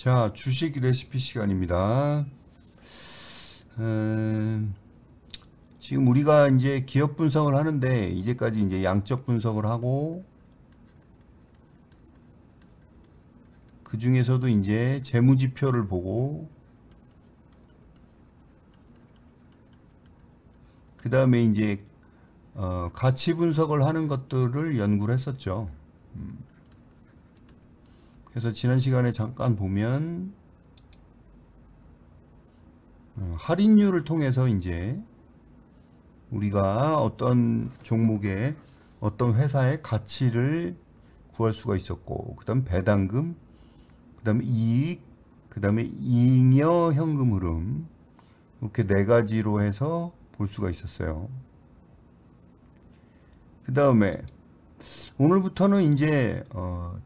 자, 주식 레시피 시간입니다. 지금 우리가 이제 기업 분석을 하는데, 이제까지 이제 양적 분석을 하고, 그 중에서도 이제 재무지표를 보고, 그 다음에 이제, 가치 분석을 하는 것들을 연구를 했었죠. 그래서 지난 시간에 잠깐 보면, 할인율을 통해서 이제 우리가 어떤 종목의 어떤 회사의 가치를 구할 수가 있었고, 그 다음 배당금, 그 다음에 이익, 그 다음에 잉여 현금 흐름, 이렇게 네 가지로 해서 볼 수가 있었어요. 그 다음에 오늘부터는 이제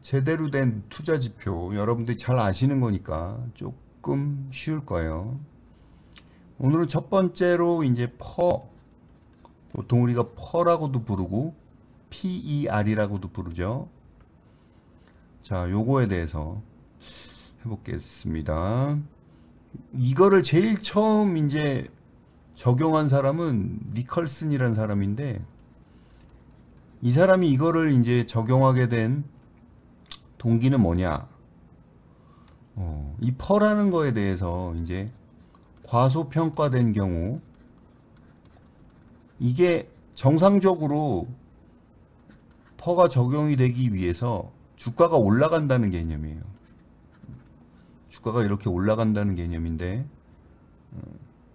제대로 된 투자 지표, 여러분들이 잘 아시는 거니까 조금 쉬울 거예요. 오늘은 첫 번째로 이제 보통 우리가 퍼라고도 부르고 PER이라고도 부르죠. 자, 요거에 대해서 해보겠습니다. 이거를 제일 처음 이제 적용한 사람은 니컬슨이라는 사람인데, 이 사람이 이거를 이제 적용하게 된 동기는 뭐냐? 이 퍼라는 거에 대해서 이제 과소평가된 경우, 이게 정상적으로 퍼가 적용이 되기 위해서 주가가 올라간다는 개념이에요. 주가가 이렇게 올라간다는 개념인데,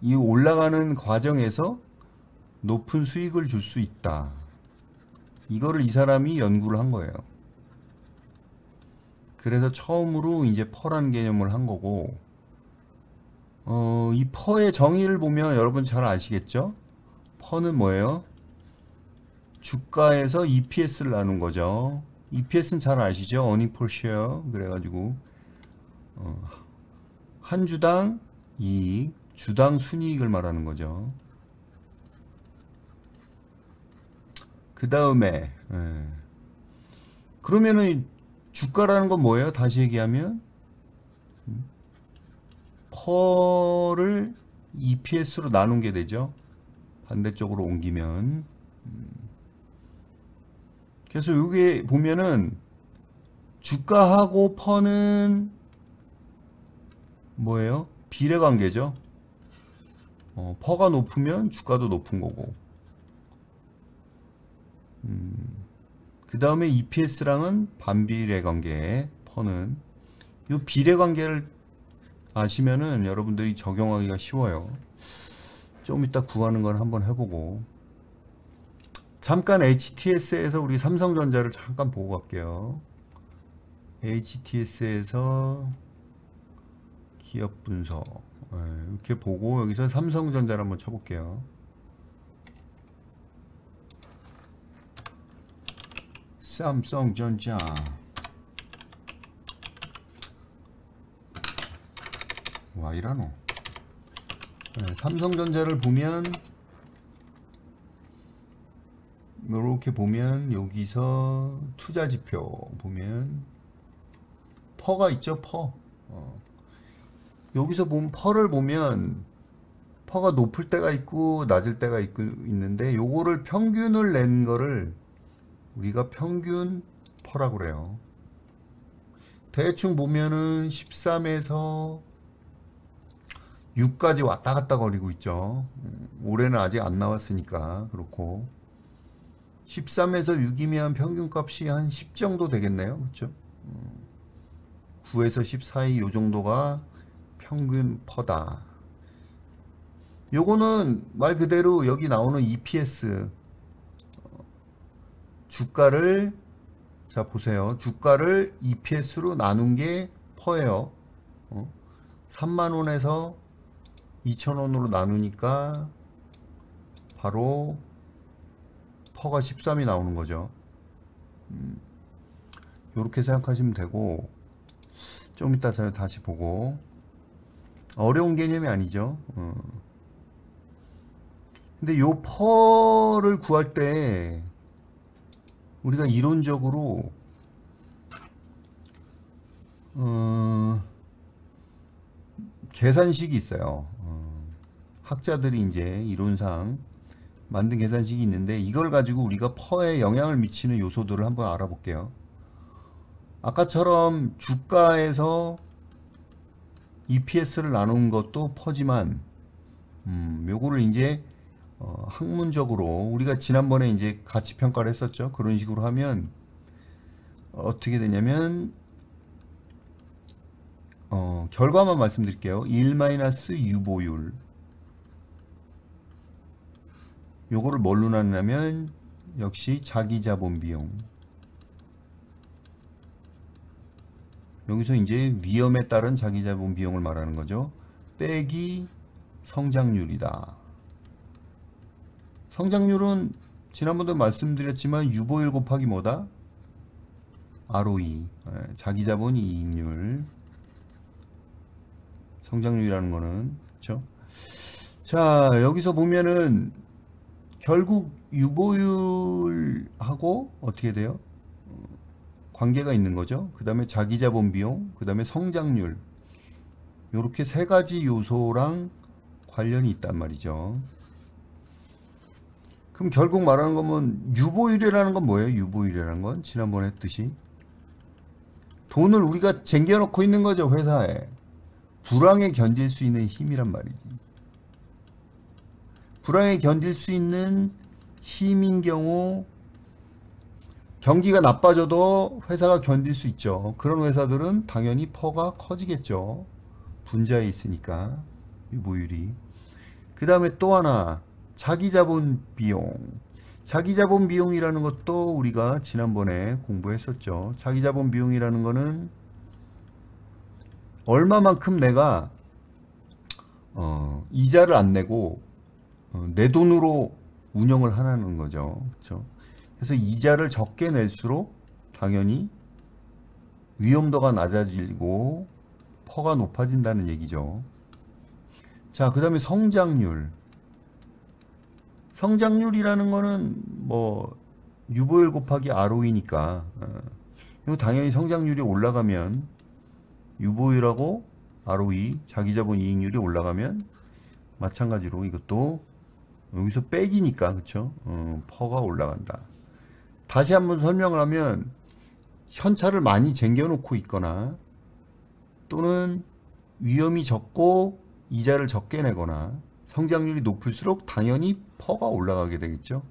이 올라가는 과정에서 높은 수익을 줄 수 있다. 이거를 이 사람이 연구를 한 거예요. 그래서 처음으로 이제 퍼라는 개념을 한 거고, 이 퍼의 정의를 보면 여러분 잘 아시겠죠? 퍼는 뭐예요? 주가에서 EPS를 나눈 거죠. EPS는 잘 아시죠? Earning per share. 그래가지고 한 주당 이익, 주당 순이익을 말하는 거죠. 그 다음에 그러면은 주가라는 건 뭐예요? 다시 얘기하면 퍼를 EPS로 나눈 게 되죠. 반대쪽으로 옮기면. 그래서 여기 보면은 주가하고 퍼는 뭐예요? 비례관계죠. 퍼가 높으면 주가도 높은 거고. 그 다음에 EPS랑은 반비례관계, 퍼는. 이 비례관계를 아시면은 여러분들이 적용하기가 쉬워요. 좀 이따 구하는 건 한번 해보고. 잠깐 HTS에서 우리 삼성전자를 잠깐 보고 갈게요. HTS에서 기업 분석. 이렇게 보고 여기서 삼성전자를 한번 쳐볼게요. 삼성전자. 와, 이라노. 삼성전자를 보면 이렇게 보면 여기서 투자 지표 보면 퍼가 있죠. 퍼. 여기서 보면 퍼를 보면 퍼가 높을 때가 있고 낮을 때가 있는데, 요거를 평균을 낸 거를 우리가 평균 퍼라고 그래요. 대충 보면은 13에서 6까지 왔다 갔다 거리고 있죠. 올해는 아직 안 나왔으니까 그렇고, 13에서 6이면 평균값이 한 10 정도 되겠네요. 그렇죠? 9에서 10 사이 요 정도가 평균 퍼다. 요거는 말 그대로 여기 나오는 EPS, 주가를, 자 보세요. 주가를 EPS로 나눈 게 퍼예요. 3만원에서 2천원으로 나누니까 바로 퍼가 13이 나오는 거죠. 이렇게 생각하시면 되고, 좀 이따 다시 보고. 어려운 개념이 아니죠. 근데 요 퍼를 구할 때 우리가 이론적으로 계산식이 있어요. 학자들이 이제 이론상 만든 계산식이 있는데 이걸 가지고 우리가 퍼에 영향을 미치는 요소들을 한번 알아볼게요. 아까처럼 주가에서 EPS를 나눈 것도 퍼지만 요거를 이제 학문적으로 우리가 지난번에 이제 가치 평가를 했었죠. 그런 식으로 하면 어떻게 되냐면 결과만 말씀드릴게요. 1-유보율 요거를 뭘로 나누냐면 역시 자기자본 비용, 여기서 이제 위험에 따른 자기자본 비용을 말하는 거죠. 빼기 성장률이다. 성장률은 지난번도 말씀드렸지만 유보율 곱하기 뭐다? ROE, 자기자본 이익률. 성장률이라는 거는, 그렇죠? 자, 여기서 보면은 결국 유보율하고 어떻게 돼요? 관계가 있는 거죠. 그 다음에 자기자본 비용, 그 다음에 성장률, 이렇게 세 가지 요소랑 관련이 있단 말이죠. 그럼 결국 말하는 거면 유보율이라는 건 뭐예요? 유보율이라는 건 지난번에 했듯이 돈을 우리가 쟁겨놓고 있는 거죠. 회사에. 불황에 견딜 수 있는 힘이란 말이지. 불황에 견딜 수 있는 힘인 경우 경기가 나빠져도 회사가 견딜 수 있죠. 그런 회사들은 당연히 퍼가 커지겠죠. 분자에 있으니까 유보율이. 그 다음에 또 하나 자기자본 비용. 자기자본 비용이라는 것도 우리가 지난번에 공부했었죠. 자기자본 비용이라는 거는 얼마만큼 내가 이자를 안 내고 내 돈으로 운영을 하는 거죠. 그렇죠? 그래서 이자를 적게 낼수록 당연히 위험도가 낮아지고 퍼가 높아진다는 얘기죠. 자, 그 다음에 성장률. 성장률이라는 거는 뭐 유보율 곱하기 ROE니까 이거 당연히 성장률이 올라가면 유보율하고 ROE, 자기자본 이익률이 올라가면 마찬가지로 이것도 여기서 빼기니까, 그쵸? 퍼가 올라간다. 다시 한번 설명을 하면 현찰을 많이 쟁겨놓고 있거나 또는 위험이 적고 이자를 적게 내거나 성장률이 높을수록 당연히 퍼가 올라가게 되겠죠.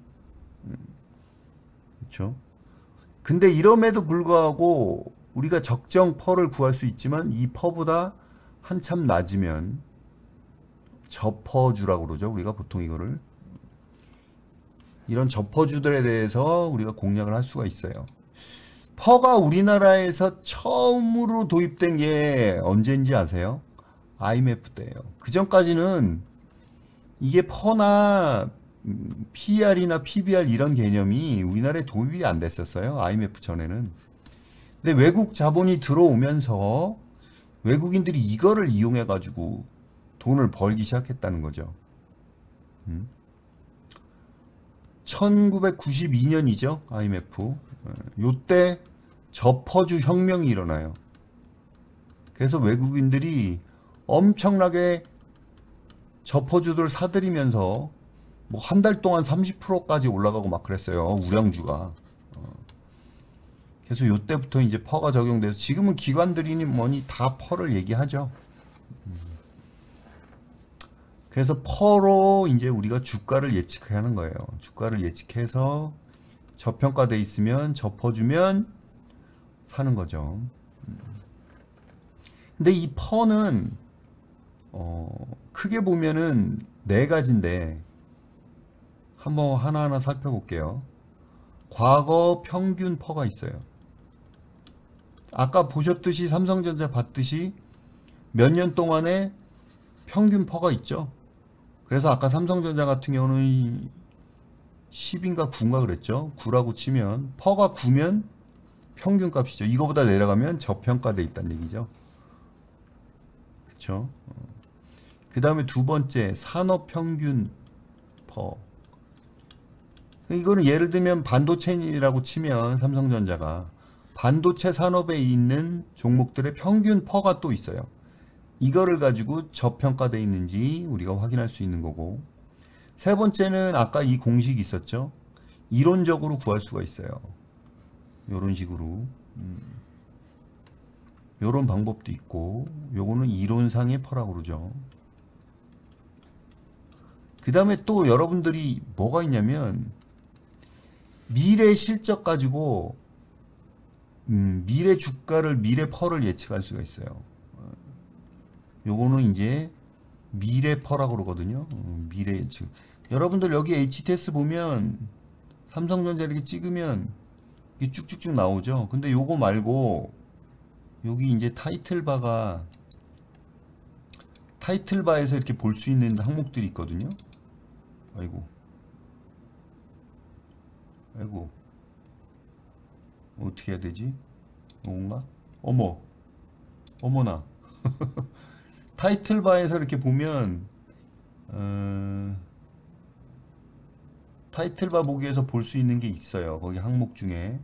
그렇죠? 근데 이럼에도 불구하고 우리가 적정 퍼를 구할 수 있지만 이 퍼보다 한참 낮으면 저퍼주라고 그러죠. 우리가 보통 이거를 이런 저퍼주들에 대해서 우리가 공략을 할 수가 있어요. 퍼가 우리나라에서 처음으로 도입된 게 언제인지 아세요? IMF 때예요. 그 전까지는 이게 퍼나 PER이나 PBR 이런 개념이 우리나라에 도입이 안 됐었어요. IMF 전에는. 근데 외국 자본이 들어오면서 외국인들이 이거를 이용해 가지고 돈을 벌기 시작했다는 거죠. 1992년이죠. IMF. 요때 저퍼주 혁명이 일어나요. 그래서 외국인들이 엄청나게 저퍼주들 사들이면서 뭐 한 달 동안 30%까지 올라가고 막 그랬어요. 우량주가. 그래서 요때부터 이제 퍼가 적용돼서 지금은 기관들이니 뭐니 다 퍼를 얘기하죠. 그래서 퍼로 이제 우리가 주가를 예측하는 거예요. 주가를 예측해서 저평가돼 있으면 저퍼주면 사는 거죠. 근데 이 퍼는 크게 보면은 네 가지인데 한번 하나하나 살펴볼게요. 과거 평균 퍼가 있어요. 아까 보셨듯이 삼성전자 봤듯이 몇 년 동안에 평균 퍼가 있죠. 그래서 아까 삼성전자 같은 경우는 10인가 9인가 그랬죠. 9라고 치면 퍼가 9면 평균 값이죠. 이거보다 내려가면 저평가돼 있다는 얘기죠. 그쵸? 그 다음에 두 번째 산업평균 퍼. 이거는 예를 들면 반도체라고 치면 삼성전자가 반도체 산업에 있는 종목들의 평균 퍼가 또 있어요. 이거를 가지고 저평가되어 있는지 우리가 확인할 수 있는 거고, 세 번째는 아까 이 공식이 있었죠. 이론적으로 구할 수가 있어요. 요런 식으로. 요런 방법도 있고, 요거는 이론상의 퍼라고 그러죠. 그 다음에 또 여러분들이 뭐가 있냐면, 미래 실적 가지고 미래 주가를, 미래 펄을 예측할 수가 있어요. 요거는 이제 미래 펄이라고 그러거든요. 미래 예측. 여러분들 여기 HTS 보면 삼성전자 이렇게 찍으면 이게 쭉쭉쭉 나오죠. 근데 요거 말고 여기 이제 타이틀바에서 이렇게 볼 수 있는 항목들이 있거든요. 아이고 어떻게 해야 되지? 뭔가? 어머나. 타이틀바에서 이렇게 보면 타이틀바 보기에서 볼 수 있는 게 있어요. 거기 항목 중에.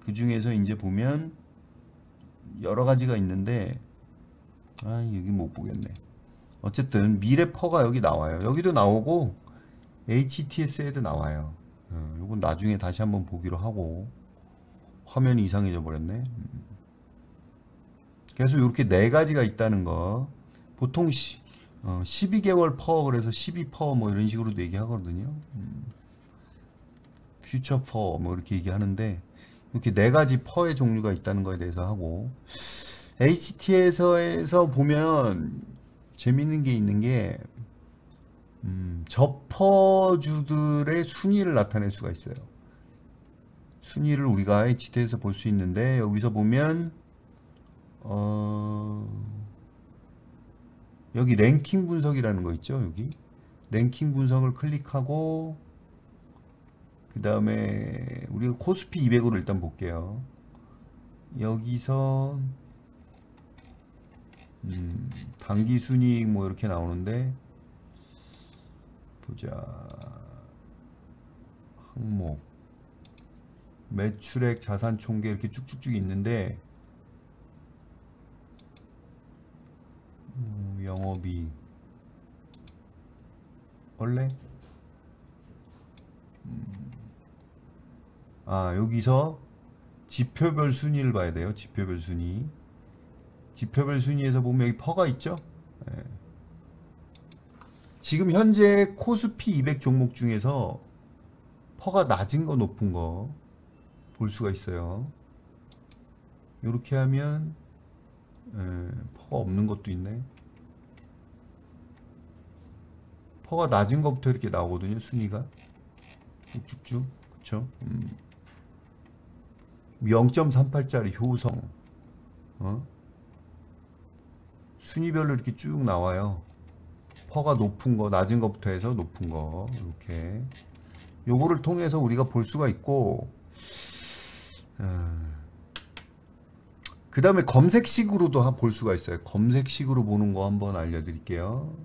그 중에서 이제 보면 여러 가지가 있는데 여기 못 보겠네. 어쨌든 미래 퍼가 여기 나와요. 여기도 나오고 HTS에도 나와요. 요건 나중에 다시 한번 보기로 하고. 화면이 이상해져 버렸네. 그래서 이렇게 네 가지가 있다는 거. 보통 12개월 퍼, 그래서 12퍼 뭐 이런 식으로도 얘기하거든요. 퓨처 퍼 뭐 이렇게 얘기하는데, 이렇게 네 가지 퍼의 종류가 있다는 거에 대해서 하고, HT에서 보면 재밌는 게 있는 게 저퍼주들의 순위를 나타낼 수가 있어요. 순위를 우리가 HT에서 볼 수 있는데, 여기서 보면 여기 랭킹 분석이라는 거 있죠. 여기 랭킹 분석을 클릭하고, 그 다음에 우리가 코스피 200으로 일단 볼게요. 여기서 단기 순이익 뭐 이렇게 나오는데, 보자. 항목, 매출액, 자산 총계 이렇게 쭉쭉쭉 있는데, 영업이 원래 여기서 지표별 순위를 봐야 돼요. 지표별 순위. 지표별 순위에서 보면 여기 퍼가 있죠. 네. 지금 현재 코스피 200 종목 중에서 퍼가 낮은 거 높은 거 볼 수가 있어요. 이렇게 하면 퍼가 없는 것도 있네. 퍼가 낮은 것부터 이렇게 나오거든요. 순위가 쭉쭉쭉. 그쵸? 0.38짜리 효성 순위별로 이렇게 쭉 나와요. 퍼가 높은 거, 낮은 것부터 해서 높은 거, 이렇게. 요거를 통해서 우리가 볼 수가 있고, 그 다음에 검색식으로도 볼 수가 있어요. 검색식으로 보는 거 한번 알려드릴게요.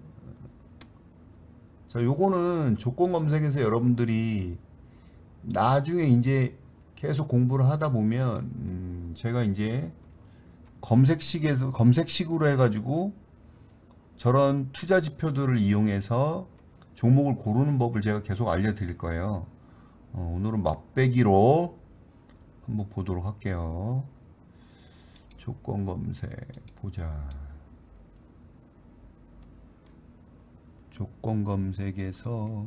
자, 요거는 조건 검색에서 여러분들이 나중에 이제 계속 공부를 하다 보면, 제가 이제 검색식으로 해가지고 저런 투자 지표들을 이용해서 종목을 고르는 법을 제가 계속 알려드릴 거예요. 오늘은 맛배기로 한번 보도록 할게요. 조건 검색 보자. 조건 검색에서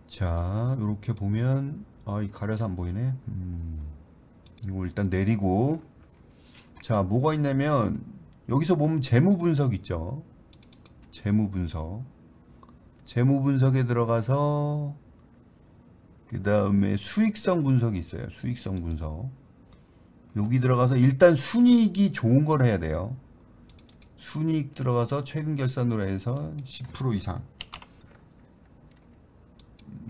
자, 이렇게 보면 이 가려서 안 보이네. 이거 일단 내리고, 자, 뭐가 있냐면 여기서 보면 재무 분석 있죠. 재무 분석에 들어가서 그 다음에 수익성 분석이 있어요. 수익성 분석. 여기 들어가서 일단 순이익이 좋은 걸 해야 돼요. 순이익 들어가서 최근 결산으로 해서 10% 이상.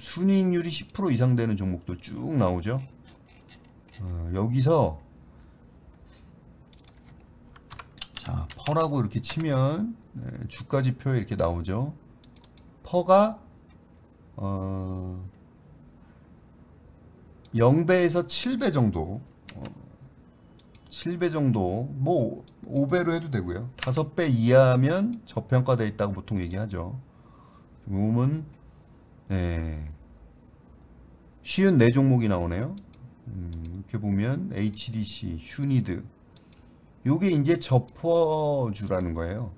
순이익률이 10% 이상 되는 종목도 쭉 나오죠. 여기서 자, 퍼라고 이렇게 치면 주가 지표에 이렇게 나오죠. 퍼가 0배에서 7배 정도 7배 정도, 뭐 5배로 해도 되고요. 5배 이하면 저평가되어 있다고 보통 얘기하죠. 보면 쉬운 4종목이 나오네요. 이렇게 보면 HDC, 휴니드, 요게 이제 접어주라는 거예요.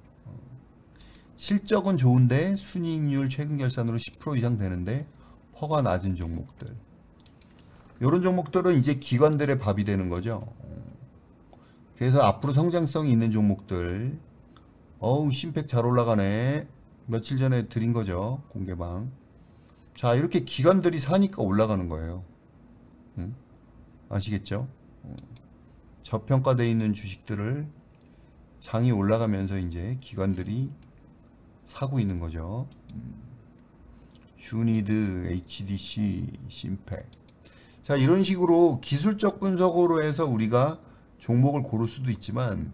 실적은 좋은데 순이익률 최근 결산으로 10% 이상 되는데 퍼가 낮은 종목들, 요런 종목들은 이제 기관들의 밥이 되는 거죠. 그래서 앞으로 성장성이 있는 종목들, 어우 심팩 잘 올라가네, 며칠 전에 드린 거죠, 공개방. 자, 이렇게 기관들이 사니까 올라가는 거예요. 아시겠죠? 저평가되어 있는 주식들을 장이 올라가면서 이제 기관들이 사고 있는 거죠. 휴니드, HDC, 심팩. 자, 이런 식으로 기술적 분석으로 해서 우리가 종목을 고를 수도 있지만,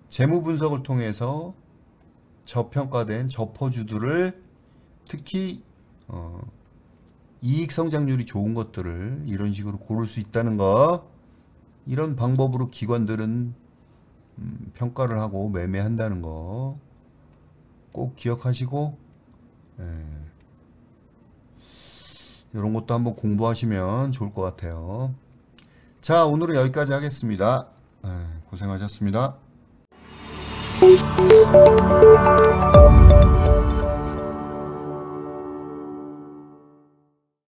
재무 분석을 통해서 저평가된 저퍼주들을, 특히 이익 성장률이 좋은 것들을 이런 식으로 고를 수 있다는 거, 이런 방법으로 기관들은 평가를 하고 매매한다는 거 꼭 기억하시고, 이런 것도 한번 공부하시면 좋을 것 같아요. 자, 오늘은 여기까지 하겠습니다. 고생하셨습니다.